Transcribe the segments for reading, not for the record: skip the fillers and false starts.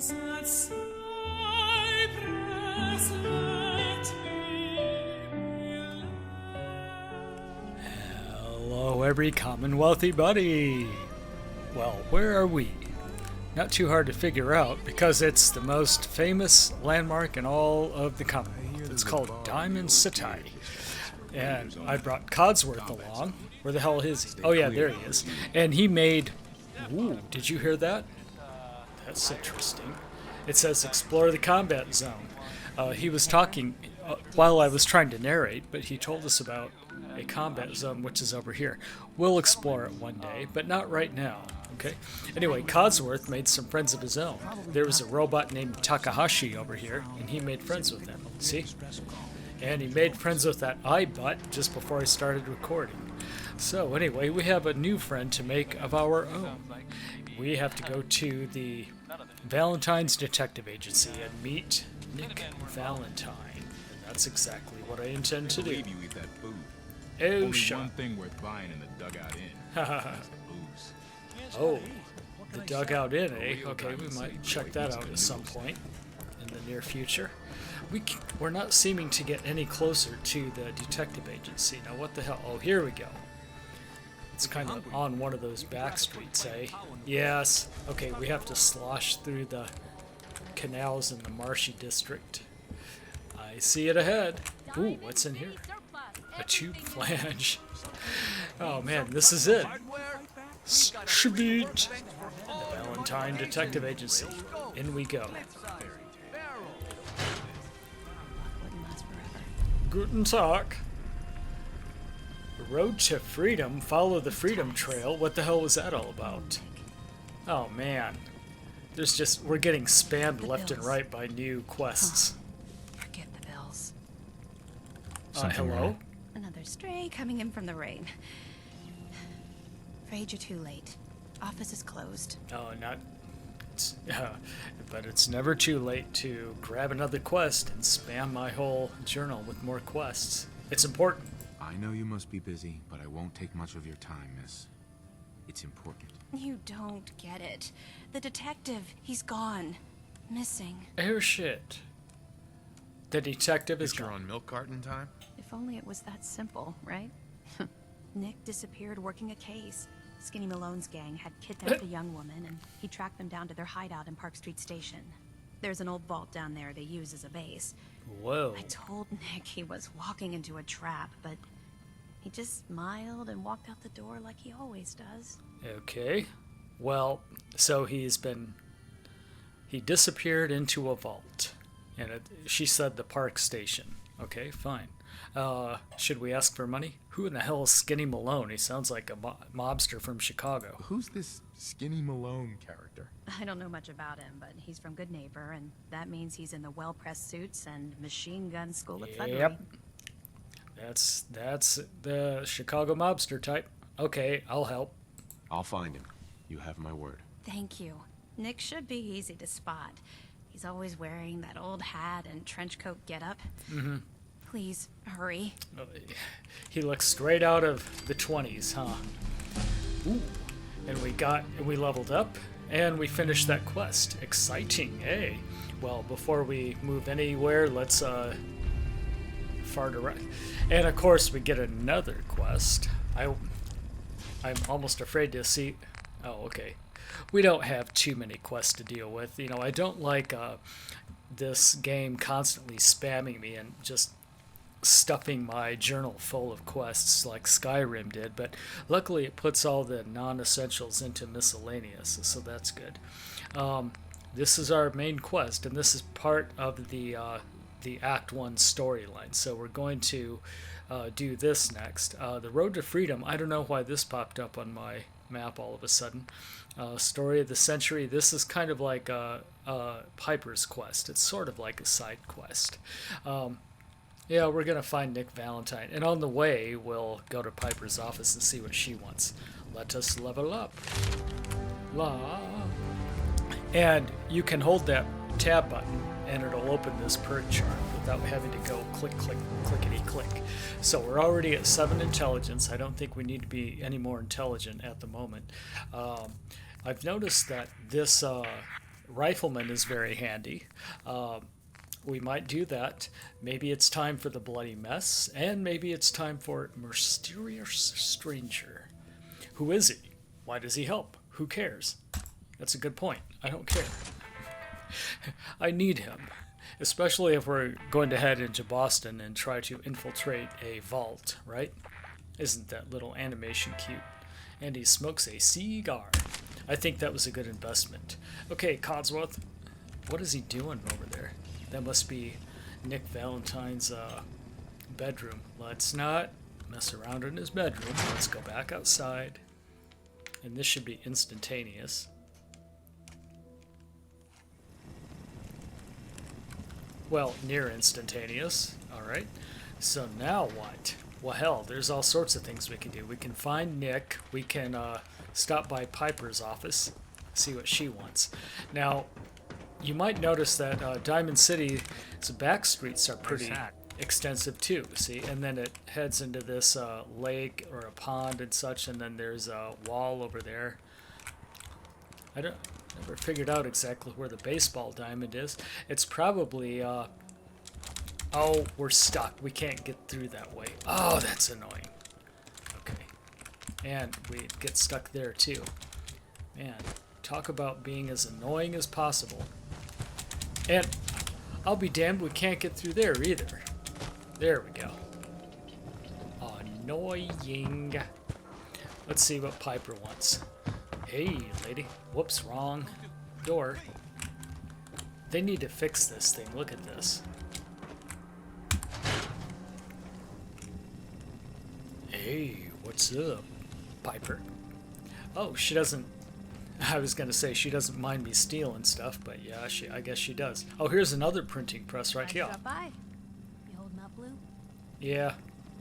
that cypress let me Hello, every Commonwealthy buddy. Well, where are we? Not too hard to figure out because it's the most famous landmark in all of the Commonwealth. It's called Diamond City. And I brought Codsworth along. Where the hell is he? Oh yeah, there he is. And he made... Ooh, did you hear that? That's interesting. It says explore the combat zone. He was talking while I was trying to narrate, but he told us about a combat zone which is over here. We'll explore it one day, but not right now. Okay. Anyway, Codsworth made some friends of his own. There was a robot named Takahashi over here, and he made friends with him. See? And he made friends with that iButt just before I started recording. So anyway, we have a new friend to make of our own. We have to go to the Valentine's Detective Agency and meet Nick Valentine. And that's exactly what I intend to do. You eat that food. Oh, Only shut one thing worth buying in the dugout inn. That's the booze. Oh, the dugout inn, eh? Okay, we might check that out at some point in the near future. We're not seeming to get any closer to the detective agency. Now, what the hell? Oh, here we go. It's kind of on one of those back streets, eh? Yes. Okay, we have to slosh through the canals in the marshy district. I see it ahead. Ooh, what's in here? A tube flange. Oh man, this is it. Sweet. The Valentine Detective Agency. In we go. Guten Tag. Road to Freedom. Follow the Freedom Trail. What the hell was that all about? Oh man. We're getting spammed left and right by new quests. Forget the bills. Hello? Another stray coming in from the rain. Afraid you're too late. Office is closed. Oh, but it's never too late to grab another quest and spam my whole journal with more quests. It's important. I know you must be busy, but I won't take much of your time, miss. It's important. You don't get it. The detective, he's gone. Missing. Oh shit. The detective is You're gone. on milk carton time? If only it was that simple, right? Nick disappeared working a case. Skinny Malone's gang had kidnapped a young woman, and he tracked them down to their hideout in Park Street Station. There's an old vault down there they use as a base. Whoa. I told Nick he was walking into a trap, but he just smiled and walked out the door like he always does. Okay. Well, so he disappeared into a vault. And she said the Park Station. Okay, fine. Should we ask for money? Who in the hell is Skinny Malone? He sounds like a mobster from Chicago. Who's this Skinny Malone character? I don't know much about him, but he's from Good Neighbor, and that means he's in the well-pressed suits and machine gun school of thuggery. Yep. That's the Chicago mobster type. Okay, I'll help. I'll find him. You have my word. Thank you. Nick should be easy to spot. He's always wearing that old hat and trench coat getup. Mm-hmm. Please, hurry. He looks straight out of the 20s, huh? Ooh. And we leveled up, and we finished that quest. Exciting, eh? Well, before we move anywhere, let's fart around. And of course, we get another quest. I'm almost afraid to see. Oh, okay. We don't have too many quests to deal with. You know, I don't like this game constantly spamming me and just stuffing my journal full of quests like Skyrim did, but luckily it puts all the non-essentials into miscellaneous, so that's good. This is our main quest, and this is part of the Act 1 storyline, so we're going to do this next. The Road to Freedom, I don't know why this popped up on my map all of a sudden. Story of the Century, this is kind of like Piper's quest. It's sort of like a side quest. Yeah, we're going to find Nick Valentine. And on the way, we'll go to Piper's office and see what she wants. Let us level up. La. And you can hold that tab button and it'll open this perk chart without having to go click, click, clickety, click. So we're already at 7 intelligence. I don't think we need to be any more intelligent at the moment. I've noticed that this Rifleman is very handy. We might do that. Maybe it's time for the bloody mess, and maybe it's time for mysterious stranger. Who is he? Why does he help? Who cares? That's a good point. I don't care. I need him, especially if we're going to head into Boston and try to infiltrate a vault, right? Isn't that little animation cute? And he smokes a cigar. I think that was a good investment. Okay, Codsworth, what is he doing over there? That must be Nick Valentine's bedroom. Let's not mess around in his bedroom. Let's go back outside. And this should be instantaneous. Well, near instantaneous. Alright. So now what? Well, hell, there's all sorts of things we can do. We can find Nick. We can stop by Piper's office, see what she wants. Now, you might notice that Diamond City's back streets are pretty extensive too, see? And then it heads into this lake or a pond and such, and then there's a wall over there. I never figured out exactly where the baseball diamond is. It's probably, oh, we're stuck. We can't get through that way. Oh, that's annoying. Okay. And we get stuck there too. Man, talk about being as annoying as possible. And I'll be damned, we can't get through there either. There we go. Annoying. Let's see what Piper wants. Hey, lady. Whoops, wrong door. They need to fix this thing. Look at this. Hey, what's up, Piper? Oh, she doesn't... I was going to say she doesn't mind me stealing stuff, but yeah, I guess she does. Oh, here's another printing press right here. Drop by. You holding up, Blue? Yeah.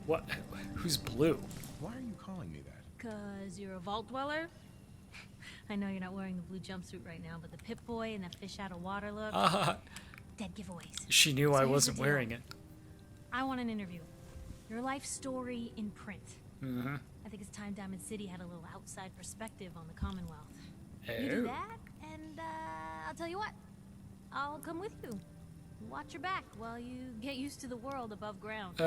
What? Who's Blue? Why are you calling me that? 'Cause you're a vault dweller? I know you're not wearing the blue jumpsuit right now, but the Pip-Boy and the fish out of water look. Dead giveaways. She knew So I here's wasn't the deal. wearing it. I want an interview. Your life story in print. Mm-hmm. I think it's time Diamond City had a little outside perspective on the Commonwealth. You Oh. do that, and I'll tell you what. I'll come with you. Watch your back while you get used to the world above ground.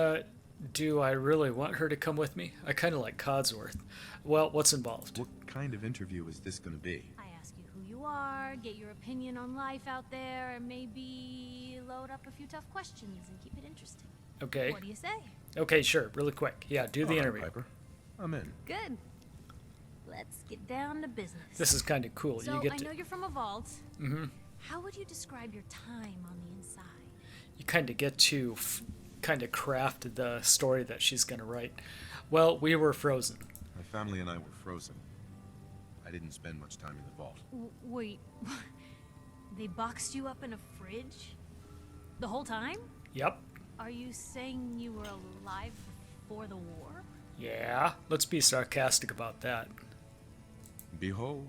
Do I really want her to come with me? I kind of like Codsworth. Well, what's involved? What kind of interview is this gonna be? I ask you who you are, get your opinion on life out there, and maybe load up a few tough questions and keep it interesting. Okay. What do you say? Okay, sure. Really quick. Yeah, do the All right, interview. Piper. I'm in. Good. Let's get down to business. This is kind of cool. So, You get I to... know you're from a vault. Mm-hmm. How would you describe your time on the inside? You kind of get to kind of craft the story that she's going to write. Well, we were frozen. My family and I were frozen. I didn't spend much time in the vault. Wait, they boxed you up in a fridge? The whole time? Yep. Are you saying you were alive before the war? Yeah. Let's be sarcastic about that. Behold,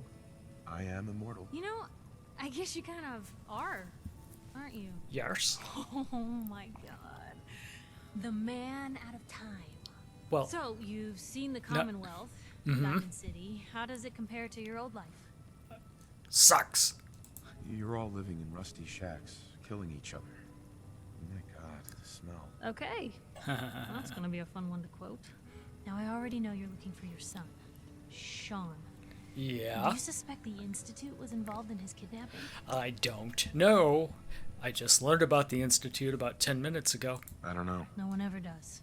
I am immortal. You know, I guess you kind of are, aren't you? Yes. Oh my god. The man out of time. Well, So, you've seen the Commonwealth, Diamond City. How does it compare to your old life? sucks. You're all living in rusty shacks, killing each other. My god, the smell. Okay. Well, that's gonna be a fun one to quote. Now, I already know you're looking for your son, Sean. Do Yeah. you suspect the Institute was involved in his kidnapping? I don't know. I just learned about the Institute about 10 minutes ago. I don't know. No one ever does.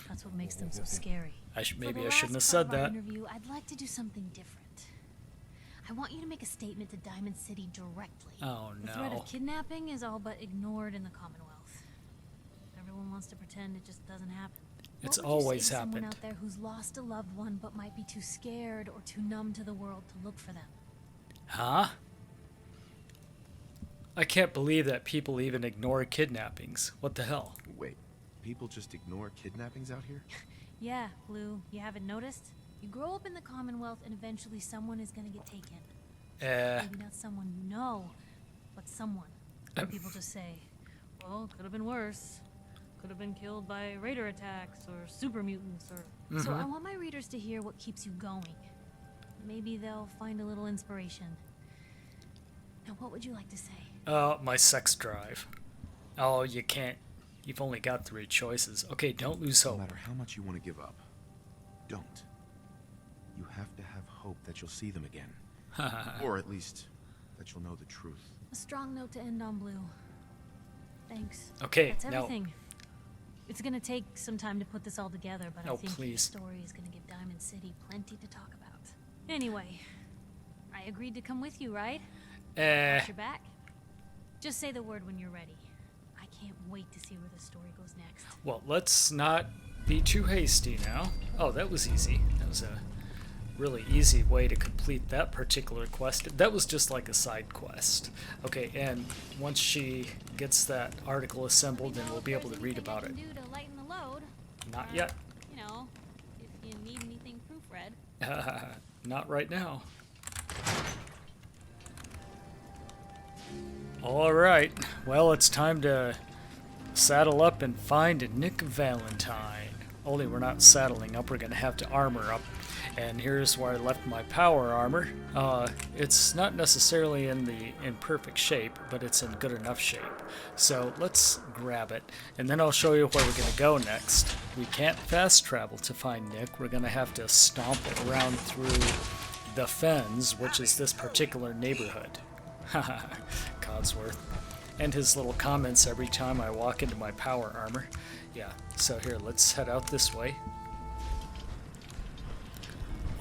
That's what makes them so scary. Maybe For I the shouldn't have last said part of our that. interview, I'd like to do something different. I want you to make a statement to Diamond City directly. Oh, The threat no. of kidnapping is all but ignored in the Commonwealth. Everyone wants to pretend it just doesn't happen. It's What would you say always to someone happened. out there who's lost a loved one but might be too scared or too numb to the world to look for them? Huh? I can't believe that people even ignore kidnappings. What the hell? Wait, people just ignore kidnappings out here? Yeah, Blue, you haven't noticed? You grow up in the Commonwealth and eventually someone is gonna get taken. Maybe not someone you know, but someone. And people just say, well, could have been worse. Could have been killed by raider attacks or super mutants or... So I want my readers to hear what keeps you going. Maybe they'll find a little inspiration. Now, what would you like to say? My sex drive. Oh, you can't. You've only got 3 choices. Okay, don't lose No hope. matter how much you want to give up, don't. You have to have hope that you'll see them again. Or at least, that you'll know the truth. A strong note to end on, Blue. Thanks. Okay, That's now. everything. It's gonna take some time to put this all together, but I Oh, think please. the story is gonna give Diamond City plenty to talk about. Anyway, I agreed to come with you, right? Watch your back. Just say the word when you're ready. I can't wait to see where the story goes next. Well, let's not be too hasty now. Oh, that was easy. That was a really easy way to complete that particular quest. That was just like a side quest. Okay, and once she gets that article assembled, then we'll be able to read about it. Do to lighten the load. Not yet. You know, if you need anything proofread. Not right now. Alright, well, it's time to saddle up and find Nick Valentine. Only we're not saddling up, we're going to have to armor up. And here's where I left my power armor. It's not necessarily in perfect shape, but it's in good enough shape. So let's grab it, and then I'll show you where we're going to go next. We can't fast travel to find Nick. We're going to have to stomp around through the Fens, which is this particular neighborhood. Haha, Codsworth. And his little comments every time I walk into my power armor. Yeah, so here, let's head out this way.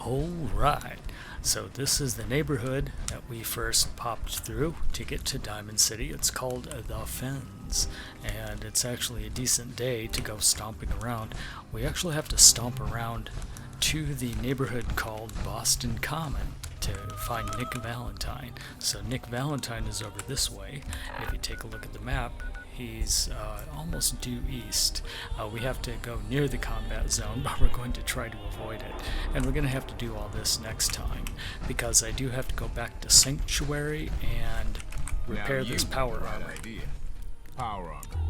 Alright, so this is the neighborhood that we first popped through to get to Diamond City. It's called the Fens, and it's actually a decent day to go stomping around. We actually have to stomp around to the neighborhood called Boston Common to find Nick Valentine. So Nick Valentine is over this way. If you take a look at the map, he's almost due east. We have to go near the combat zone, but we're going to try to avoid it. And we're going to have to do all this next time, because I do have to go back to Sanctuary and repair this power armor. Idea. Power armor.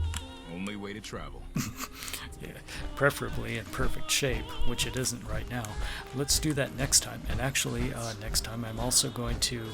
Only way to travel. Yeah, preferably in perfect shape, which it isn't right now. Let's do that next time. And actually, next time I'm also going to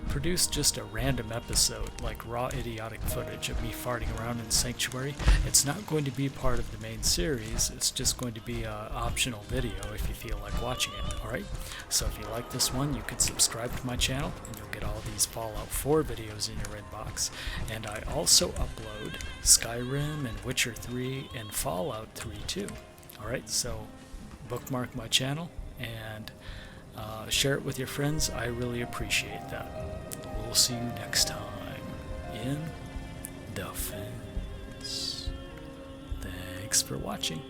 produce just a random episode, like raw idiotic footage of me farting around in Sanctuary. It's not going to be part of the main series, it's just going to be an optional video if you feel like watching it, alright? So if you like this one, you can subscribe to my channel, and you'll get all these Fallout 4 videos in your inbox. And I also upload Skyrim and Witcher 3 and Fallout 3 too. Alright, so bookmark my channel and share it with your friends. I really appreciate that. We'll see you next time in the Fence. Thanks for watching.